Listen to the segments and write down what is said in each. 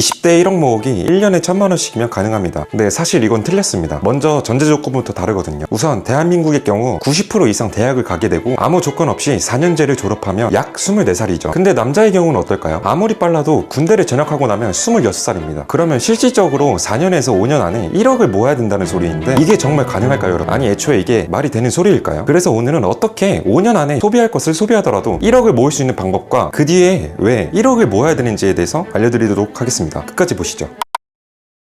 20대 1억 모으기 1년에 1000만원씩이면 가능합니다. 근데 사실 이건 틀렸습니다. 먼저 전제 조건부터 다르거든요. 우선 대한민국의 경우 90% 이상 대학을 가게 되고 아무 조건 없이 4년제를 졸업하면 약 24살이죠. 근데 남자의 경우는 어떨까요? 아무리 빨라도 군대를 전역하고 나면 26살입니다. 그러면 실질적으로 4년에서 5년 안에 1억을 모아야 된다는 소리인데 이게 정말 가능할까요, 여러분? 아니 애초에 이게 말이 되는 소리일까요? 그래서 오늘은 어떻게 5년 안에 소비할 것을 소비하더라도 1억을 모을 수 있는 방법과 그 뒤에 왜 1억을 모아야 되는지에 대해서 알려드리도록 하겠습니다. 끝까지 보시죠.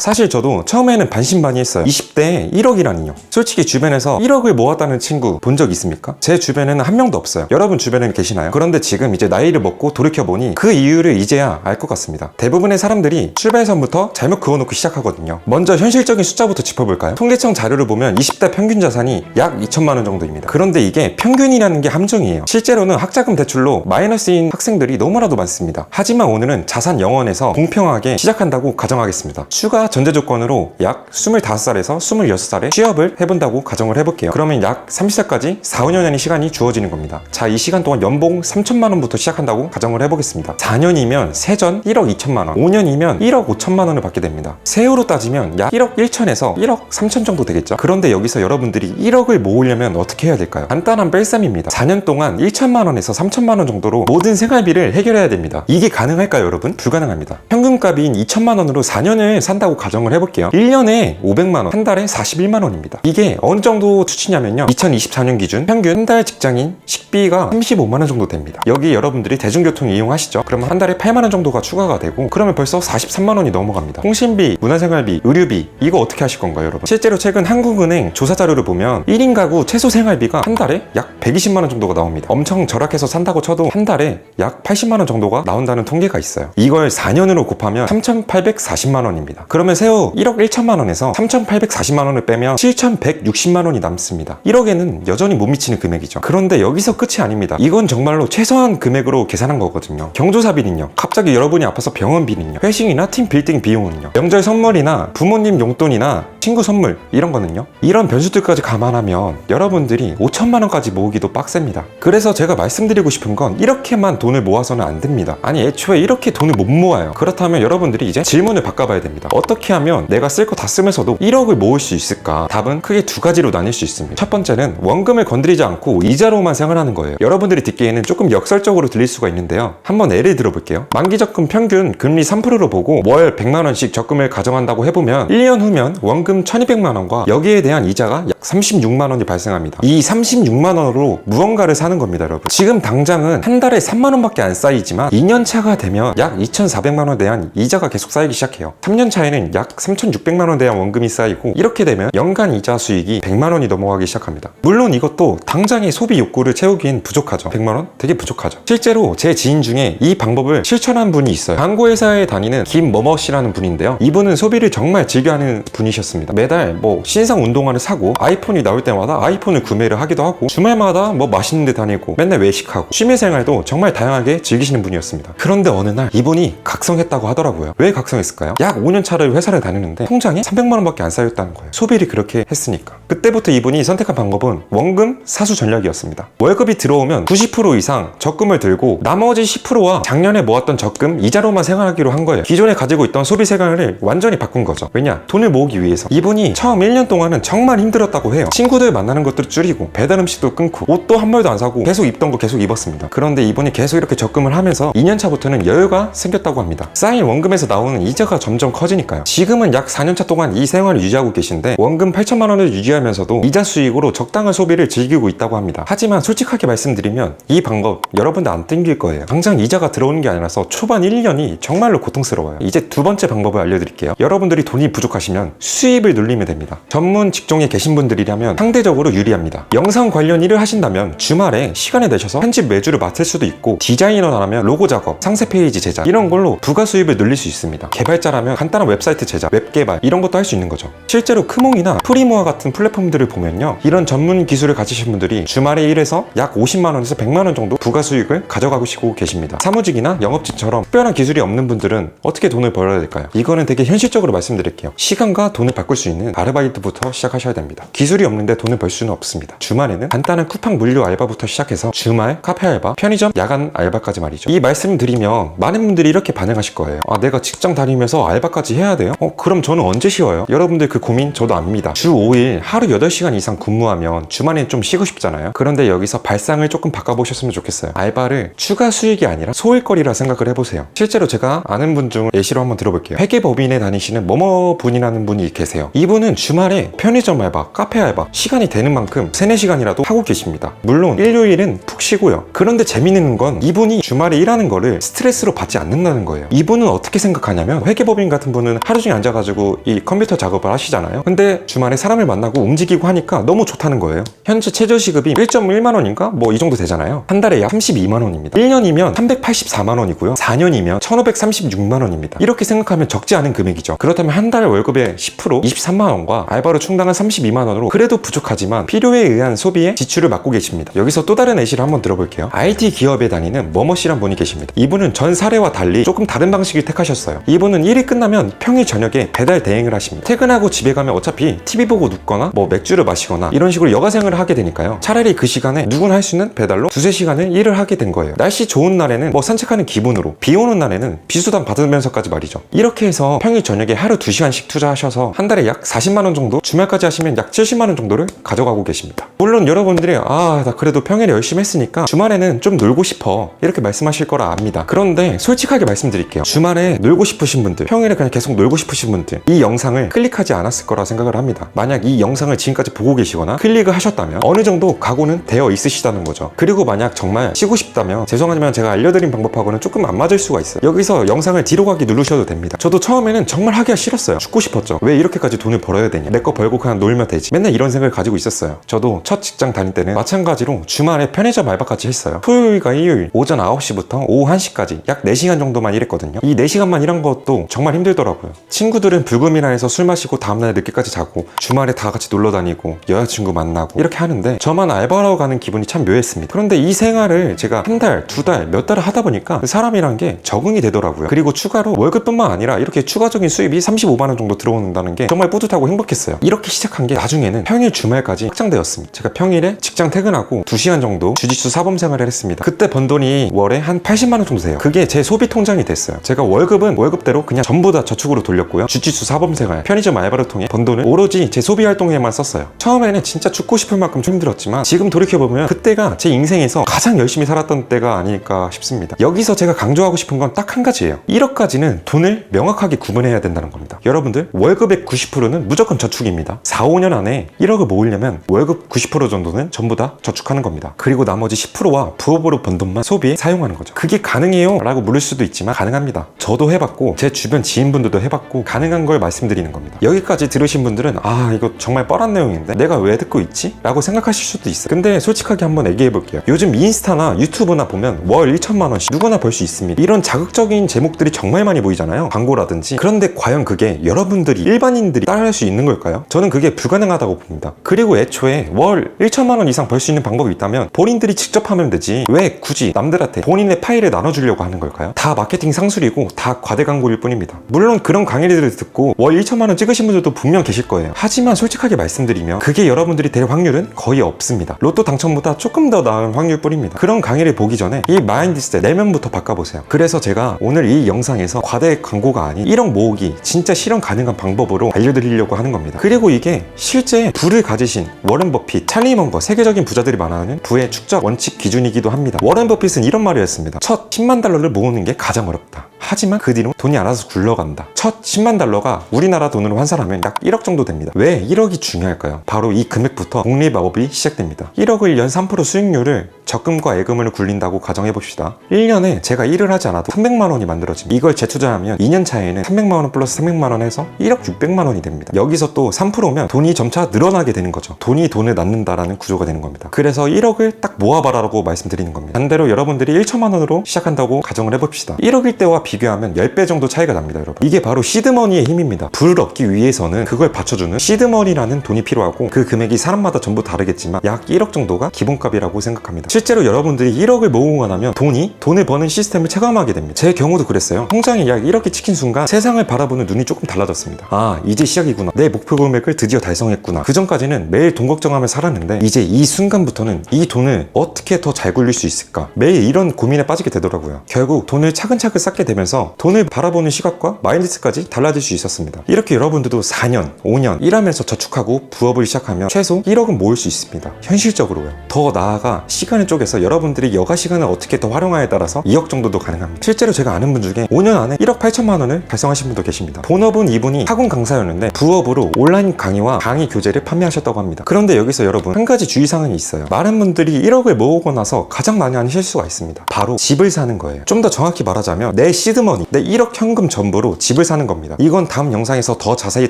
사실 저도 처음에는 반신반의했어요. 20대에 1억이라니요. 솔직히 주변에서 1억을 모았다는 친구 본 적 있습니까? 제 주변에는 한 명도 없어요. 여러분 주변에는 계시나요? 그런데 지금 이제 나이를 먹고 돌이켜보니 그 이유를 이제야 알 것 같습니다. 대부분의 사람들이 출발선부터 잘못 그어놓고 시작하거든요. 먼저 현실적인 숫자부터 짚어볼까요? 통계청 자료를 보면 20대 평균 자산이 약 2천만 원 정도입니다. 그런데 이게 평균이라는 게 함정이에요. 실제로는 학자금 대출로 마이너스인 학생들이 너무나도 많습니다. 하지만 오늘은 자산 영원에서 공평하게 시작한다고 가정하겠습니다. 추가 전제 조건으로 약 25살에서 26살에 취업을 해본다고 가정을 해볼게요. 그러면 약 30살까지 4, 5년의 시간이 주어지는 겁니다. 자, 이 시간 동안 연봉 3천만 원부터 시작한다고 가정을 해보겠습니다. 4년이면 세전 1억 2천만 원, 5년이면 1억 5천만 원을 받게 됩니다. 세후로 따지면 약 1억 1천에서 1억 3천 정도 되겠죠. 그런데 여기서 여러분들이 1억을 모으려면 어떻게 해야 될까요? 간단한 뺄셈입니다. 4년 동안 1천만 원에서 3천만 원 정도로 모든 생활비를 해결해야 됩니다. 이게 가능할까요, 여러분? 불가능합니다. 현금값인 2천만 원으로 4년을 산다고 가정을 해볼게요. 1년에 500만원, 한 달에 41만원입니다. 이게 어느 정도 수치냐면요, 2024년 기준 평균 한 달 직장인 식비가 35만원 정도 됩니다. 여기 여러분들이 대중교통 이용하시죠? 그러면 한 달에 8만원 정도가 추가가 되고, 그러면 벌써 43만원이 넘어갑니다. 통신비, 문화생활비, 의료비, 이거 어떻게 하실 건가요, 여러분? 실제로 최근 한국은행 조사 자료를 보면 1인 가구 최소 생활비가 한 달에 약 120만원 정도가 나옵니다. 엄청 절약해서 산다고 쳐도 한 달에 약 80만원 정도가 나온다는 통계가 있어요. 이걸 4년으로 곱하면 3,840만원입니다. 그러면 세후 1억 1천만 원에서 3,840만 원을 빼면 7,160만 원이 남습니다. 1억에는 여전히 못 미치는 금액이죠. 그런데 여기서 끝이 아닙니다. 이건 정말로 최소한 금액으로 계산한 거거든요. 경조사비는요, 갑자기 여러분이 아파서 병원비는요, 회식이나 팀 빌딩 비용은요, 명절 선물이나 부모님 용돈이나 친구 선물, 이런 거는요. 이런 변수들까지 감안하면 여러분들이 5천만 원까지 모으기도 빡셉니다. 그래서 제가 말씀드리고 싶은 건 이렇게만 돈을 모아서는 안 됩니다. 아니 애초에 이렇게 돈을 못 모아요. 그렇다면 여러분들이 이제 질문을 바꿔봐야 됩니다. 어떻게 하면 내가 쓸 거 다 쓰면서도 1억을 모을 수 있을까? 답은 크게 두 가지로 나뉠 수 있습니다. 첫 번째는 원금을 건드리지 않고 이자로만 생활하는 거예요. 여러분들이 듣기에는 조금 역설적으로 들릴 수가 있는데요. 한번 예를 들어볼게요. 만기 적금 평균 금리 3%로 보고 월 100만 원씩 적금을 가정한다고 해보면 1년 후면 원금 1200만 원과 여기에 대한 이자가 약 36만 원이 발생합니다. 이 36만 원으로 무언가를 사는 겁니다, 여러분. 지금 당장은 한 달에 3만 원밖에 안 쌓이지만 2년 차가 되면 약 2400만 원에 대한 이자가 계속 쌓이기 시작해요. 3년 차에는 약 3600만 원에 대한 원금이 쌓이고, 이렇게 되면 연간 이자 수익이 100만 원이 넘어가기 시작합니다. 물론 이것도 당장의 소비 욕구를 채우기엔 부족하죠. 100만 원? 되게 부족하죠. 실제로 제 지인 중에 이 방법을 실천한 분이 있어요. 광고회사에 다니는 김머머 씨라는 분인데요. 이분은 소비를 정말 즐겨하는 분이셨습니다. 매달 신상 운동화를 사고 아이폰이 나올 때마다 아이폰을 구매를 하기도 하고, 주말마다 맛있는 데 다니고 맨날 외식하고, 취미생활도 정말 다양하게 즐기시는 분이었습니다. 그런데 어느 날 이분이 각성했다고 하더라고요. 왜 각성했을까요? 약 5년 차를 회사를 다니는데 통장에 300만 원밖에 안 쌓였다는 거예요. 소비를 그렇게 했으니까. 그때부터 이분이 선택한 방법은 원금 사수 전략이었습니다. 월급이 들어오면 90% 이상 적금을 들고 나머지 10%와 작년에 모았던 적금 이자로만 생활하기로 한 거예요. 기존에 가지고 있던 소비 생활을 완전히 바꾼 거죠. 왜냐? 돈을 모으기 위해서. 이분이 처음 1년 동안은 정말 힘들었다고 해요. 친구들 만나는 것들을 줄이고 배달 음식도 끊고 옷도 한 벌도 안 사고 계속 입던 거 계속 입었습니다. 그런데 이분이 계속 이렇게 적금을 하면서 2년 차부터는 여유가 생겼다고 합니다. 쌓인 원금에서 나오는 이자가 점점 커지니까요. 지금은 약 4년차 동안 이 생활을 유지하고 계신데 원금 8천만 원을 유지하면서도 이자 수익으로 적당한 소비를 즐기고 있다고 합니다. 하지만 솔직하게 말씀드리면 이 방법 여러분들 안 땡길 거예요. 당장 이자가 들어오는 게 아니라서 초반 1년이 정말로 고통스러워요. 이제 두 번째 방법을 알려드릴게요. 여러분들이 돈이 부족하시면 수입을 늘리면 됩니다. 전문 직종에 계신 분들이라면 상대적으로 유리합니다. 영상 관련 일을 하신다면 주말에 시간을 내셔서 편집 외주를 맡을 수도 있고, 디자이너라면 로고 작업, 상세 페이지 제작, 이런 걸로 부가 수입을 늘릴 수 있습니다. 개발자라면 간단한 웹사이트 제작, 웹 개발, 이런 것도 할 수 있는 거죠. 실제로 크몽이나 프리모아 같은 플랫폼들을 보면요, 이런 전문 기술을 가지신 분들이 주말에 일해서 약 50만 원에서 100만 원 정도 부가 수익을 가져가시고 계십니다. 사무직이나 영업직처럼 특별한 기술이 없는 분들은 어떻게 돈을 벌어야 될까요? 이거는 되게 현실적으로 말씀드릴게요. 시간과 돈을 바꿀 바꿀 수 있는 아르바이트부터 시작하셔야 됩니다. 기술이 없는데 돈을 벌 수는 없습니다. 주말에는 간단한 쿠팡 물류 알바부터 시작해서 주말 카페 알바, 편의점 야간 알바까지 말이죠. 이 말씀을 드리면 많은 분들이 이렇게 반응하실 거예요. 아, 내가 직장 다니면서 알바까지 해야 돼요? 그럼 저는 언제 쉬어요? 여러분들 그 고민 저도 압니다. 주 5일 하루 8시간 이상 근무하면 주말엔 좀 쉬고 싶잖아요. 그런데 여기서 발상을 조금 바꿔보셨으면 좋겠어요. 알바를 추가 수익이 아니라 소일거리라 생각을 해보세요. 실제로 제가 아는 분 중 예시로 한번 들어볼게요. 회계법인에 다니시는 뭐뭐 분이라는 분이 계세요. 이분은 주말에 편의점 알바, 카페 알바 시간이 되는 만큼 3, 4시간이라도 하고 계십니다. 물론 일요일은 푹 쉬고요. 그런데 재밌는 건 이분이 주말에 일하는 거를 스트레스로 받지 않는다는 거예요. 이분은 어떻게 생각하냐면 회계법인 같은 분은 하루 종일 앉아가지고 이 컴퓨터 작업을 하시잖아요. 근데 주말에 사람을 만나고 움직이고 하니까 너무 좋다는 거예요. 현재 최저시급이 1.1만 원인가? 뭐 이 정도 되잖아요. 한 달에 약 32만 원입니다. 1년이면 384만 원이고요. 4년이면 1536만 원입니다. 이렇게 생각하면 적지 않은 금액이죠. 그렇다면 한 달 월급의 10% 23만 원과 알바로 충당한 32만 원으로 그래도 부족하지만 필요에 의한 소비에 지출을 맡고 계십니다. 여기서 또 다른 예시를 한번 들어볼게요. IT 기업에 다니는 머머씨란 분이 계십니다. 이분은 전 사례와 달리 조금 다른 방식을 택하셨어요. 이분은 일이 끝나면 평일 저녁에 배달 대행을 하십니다. 퇴근하고 집에 가면 어차피 TV 보고 눕거나 뭐 맥주를 마시거나 이런 식으로 여가생활을 하게 되니까요. 차라리 그 시간에 누구나 할 수 있는 배달로 2~3시간을 일을 하게 된 거예요. 날씨 좋은 날에는 뭐 산책하는 기분으로, 비 오는 날에는 비수당 받으면서까지 말이죠. 이렇게 해서 평일 저녁에 하루 2시간씩 투자하셔서 한 달에 약 40만 원 정도, 주말까지 하시면 약 70만 원 정도를 가져가고 계십니다. 물론 여러분들이 나 그래도 평일에 열심히 했으니까 주말에는 좀 놀고 싶어 이렇게 말씀하실 거라 압니다. 그런데 솔직하게 말씀드릴게요. 주말에 놀고 싶으신 분들, 평일에 그냥 계속 놀고 싶으신 분들, 이 영상을 클릭하지 않았을 거라 생각을 합니다. 만약 이 영상을 지금까지 보고 계시거나 클릭을 하셨다면 어느 정도 각오는 되어 있으시다는 거죠. 그리고 만약 정말 쉬고 싶다면 죄송하지만 제가 알려드린 방법하고는 조금 안 맞을 수가 있어요. 여기서 영상을 뒤로 가기 누르셔도 됩니다. 저도 처음에는 정말 하기가 싫었어요. 죽고 싶었죠. 왜 이렇게까지 돈을 벌어야 되냐, 내 거 벌고 그냥 놀면 되지, 맨날 이런 생각을 가지고 있었어요. 저도 첫 직장 다닐 때는 마찬가지로 주말에 편의점 알바까지 했어요. 토요일과 일요일 오전 9시부터 오후 1시까지 약 4시간 정도만 일했거든요. 이 4시간만 일한 것도 정말 힘들더라고요. 친구들은 불금이라 해서 술 마시고 다음날 늦게까지 자고 주말에 다 같이 놀러 다니고 여자친구 만나고 이렇게 하는데 저만 알바하러 가는 기분이 참 묘했습니다. 그런데 이 생활을 제가 한 달, 2달, 몇 달을 하다 보니까 사람이란 게 적응이 되더라고요. 그리고 추가로 월급뿐만 아니라 이렇게 추가적인 수입이 35만 원 정도 들어온다는 게 정말 뿌듯하고 행복했어요. 이렇게 시작한 게 나중에는 평일 주말까지 확장되었습니다. 제가 평일에 직장 퇴근하고 2시간 정도 주짓수 사범 생활을 했습니다. 그때 번 돈이 월에 한 80만 원 정도 돼요. 그게 제 소비 통장이 됐어요. 제가 월급은 월급대로 그냥 전부 다 저축으로 돌렸고요. 주짓수 사범 생활, 편의점 알바를 통해 번 돈을 오로지 제 소비 활동에만 썼어요. 처음에는 진짜 죽고 싶을 만큼 힘들었지만 지금 돌이켜보면 그때가 제 인생에서 가장 열심히 살았던 때가 아닐까 싶습니다. 여기서 제가 강조하고 싶은 건 딱 한 가지예요. 1억까지는 돈을 명확하게 구분해야 된다는 겁니다. 여러분들 월급의 90%는 무조건 저축입니다. 4, 5년 안에 1억을 모으려면 월급 90% 정도는 전부 다 저축하는 겁니다. 그리고 나머지 10%와 부업으로 번 돈만 소비에 사용하는 거죠. 그게 가능해요? 라고 물을 수도 있지만 가능합니다. 저도 해봤고 제 주변 지인분들도 해봤고 가능한 걸 말씀드리는 겁니다. 여기까지 들으신 분들은 이거 정말 뻔한 내용인데 내가 왜 듣고 있지? 라고 생각하실 수도 있어요. 근데 솔직하게 한번 얘기해 볼게요. 요즘 인스타나 유튜브나 보면 월 1천만 원씩 누구나 벌 수 있습니다. 이런 자극적인 제목들이 정말 많이 보이잖아요. 광고라든지. 그런데 과연 그게 여러분들이 일반인들이 따라할 수 있는 걸까요? 저는 그게 불가능하다고 봅니다. 그리고 애초에 월 1천만 원 이상 벌 수 있는 방법이 있다면 본인들이 직접 하면 되지 왜 굳이 남들한테 본인의 파일을 나눠주려고 하는 걸까요? 다 마케팅 상술이고 다 과대 광고일 뿐입니다. 물론 그런 강의들을 듣고 월 1천만 원 찍으신 분들도 분명 계실 거예요. 하지만 솔직하게 말씀드리면 그게 여러분들이 될 확률은 거의 없습니다. 로또 당첨보다 조금 더 나은 확률 뿐입니다. 그런 강의를 보기 전에 이 마인드셋 내면부터 바꿔보세요. 그래서 제가 오늘 이 영상에서 과대 광고가 아닌 1억 모으기 진짜 실현 가능한 방법으로 알려드리려고 하는 겁니다. 그리고 이게 실제 부를 가지신 워런 버핏, 찰리 먼거 세계적인 부자들이 말하는 부의 축적 원칙 기준이기도 합니다. 워런 버핏은 이런 말을 했습니다. 첫 10만 달러를 모으는 게 가장 어렵다. 하지만 그 뒤로 돈이 알아서 굴러간다. 첫 10만 달러가 우리나라 돈으로 환산하면 약 1억 정도 됩니다. 왜 1억이 중요할까요? 바로 이 금액부터 복리마법이 시작됩니다. 1억을 연 3% 수익률을 적금과 예금을 굴린다고 가정해봅시다. 1년에 제가 일을 하지 않아도 300만 원이 만들어집니다. 이걸 재투자하면 2년 차에는 300만 원 플러스 300만 원 해서 1억 600만 원이 됩니다. 여기서 또 3%면 돈이 점차 늘어나게 되는 거죠. 돈이 돈을 낳는다라는 구조가 되는 겁니다. 그래서 1억을 딱 모아봐라라고 말씀드리는 겁니다. 반대로 여러분들이 1천만 원으로 시작한다고 가정을 해봅시다. 1억일 때와 비교하면 10배 정도 차이가 납니다, 여러분. 이게 바로 시드머니의 힘입니다. 부를 얻기 위해서는 그걸 받쳐주는 시드머니라는 돈이 필요하고, 그 금액이 사람마다 전부 다르겠지만 약 1억 정도가 기본값이라고 생각합니다. 실제로 여러분들이 1억을 모으고 나면 돈을 버는 시스템을 체감하게 됩니다. 제 경우도 그랬어요. 통장에 약 1억이 찍힌 순간 세상을 바라보는 눈이 조금 달라졌습니다. 아, 이제 시작이구나. 내 목표 금액을 드디어 달성했구나. 그 전까지는 매일 돈 걱정하며 살았는데 이제 이 순간부터는 이 돈을 어떻게 더 잘 굴릴 수 있을까, 매일 이런 고민에 빠지게 되더라고요. 결국 돈을 차근차근 쌓게 되면서 돈을 바라보는 시각과 마인드셋까지 달라질 수 있었습니다. 이렇게 여러분들도 4년, 5년 일하면서 저축하고 부업을 시작하면 최소 1억은 모을 수 있습니다. 현실적으로요. 더 나아가 시간을 쪼개서 여러분들이 여가 시간을 어떻게 더 활용하에 따라서 2억 정도도 가능합니다. 실제로 제가 아는 분 중에 5년 안에 1억 8천만 원을 달성하신 분도 계십니다. 본업은 이분이 학원 강사였는데 부업으로 온라인 강의와 강의 교재를 판매하셨다고 합니다. 그런데 여기서 여러분, 한 가지 주의사항이 있어요. 많은 분들이 1억을 모으고 나서 가장 많이 하는 실수가 있습니다. 바로 집을 사는 거예요. 좀 더 정확히 말하자면 내 시드머니, 내 1억 현금 전부로 집을 사는 겁니다. 이건 다음 영상에서 더 자세히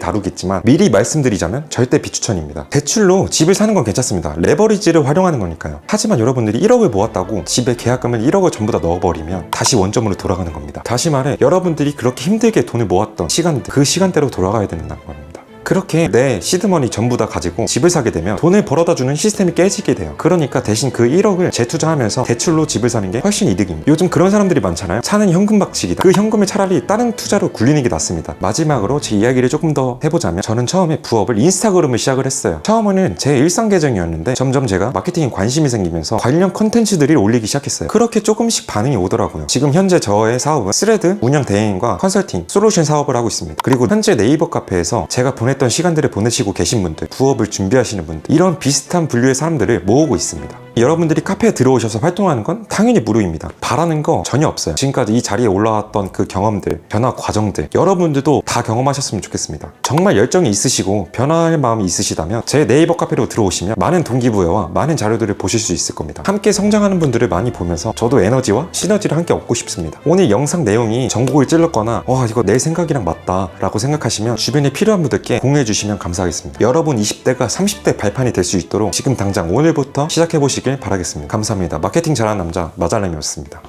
다루겠지만 미리 말씀드리자면 절대 비추천입니다. 대출로 집을 사는 건 괜찮습니다. 레버리지를 활용하는 거니까요. 하지만 여러분들이 1억을 모았다고 집에 계약금을 1억을 전부 다 넣어버리면 다시 원점으로 돌아가는 겁니다. 다시 말해, 여러분들이 그렇게 힘들게 돈을 모았던 시간들, 그 시간대로 돌아가야 된다는 겁니다. 그렇게 내 시드머니 전부 다 가지고 집을 사게 되면 돈을 벌어다 주는 시스템이 깨지게 돼요. 그러니까 대신 그 1억을 재투자하면서 대출로 집을 사는 게 훨씬 이득입니다. 요즘 그런 사람들이 많잖아요. 차는 현금 박치기다. 그 현금을 차라리 다른 투자로 굴리는 게 낫습니다. 마지막으로 제 이야기를 조금 더 해보자면, 저는 처음에 부업을 인스타그램을 시작을 했어요. 처음에는 제 일상 계정이었는데 점점 제가 마케팅에 관심이 생기면서 관련 컨텐츠들을 올리기 시작했어요. 그렇게 조금씩 반응이 오더라고요. 지금 현재 저의 사업은 스레드 운영 대행과 컨설팅, 솔루션 사업을 하고 있습니다. 그리고 현재 네이버 카페에서 제가 보냈던 시간들을 보내시고 계신 분들, 부업을 준비하시는 분들, 이런 비슷한 분류의 사람들을 모으고 있습니다. 여러분들이 카페에 들어오셔서 활동하는 건 당연히 무료입니다. 바라는 거 전혀 없어요. 지금까지 이 자리에 올라왔던 그 경험들, 변화 과정들, 여러분들도 다 경험하셨으면 좋겠습니다. 정말 열정이 있으시고 변화할 마음이 있으시다면 제 네이버 카페로 들어오시면 많은 동기부여와 많은 자료들을 보실 수 있을 겁니다. 함께 성장하는 분들을 많이 보면서 저도 에너지와 시너지를 함께 얻고 싶습니다. 오늘 영상 내용이 전곡을 찔렀거나 이거 내 생각이랑 맞다 라고 생각하시면 주변에 필요한 분들께 공유해 주시면 감사하겠습니다. 여러분 20대가 30대 발판이 될 수 있도록 지금 당장 오늘부터 시작해 보시길 바라겠습니다. 감사합니다. 마케팅 잘하는 남자 마잘렘이었습니다.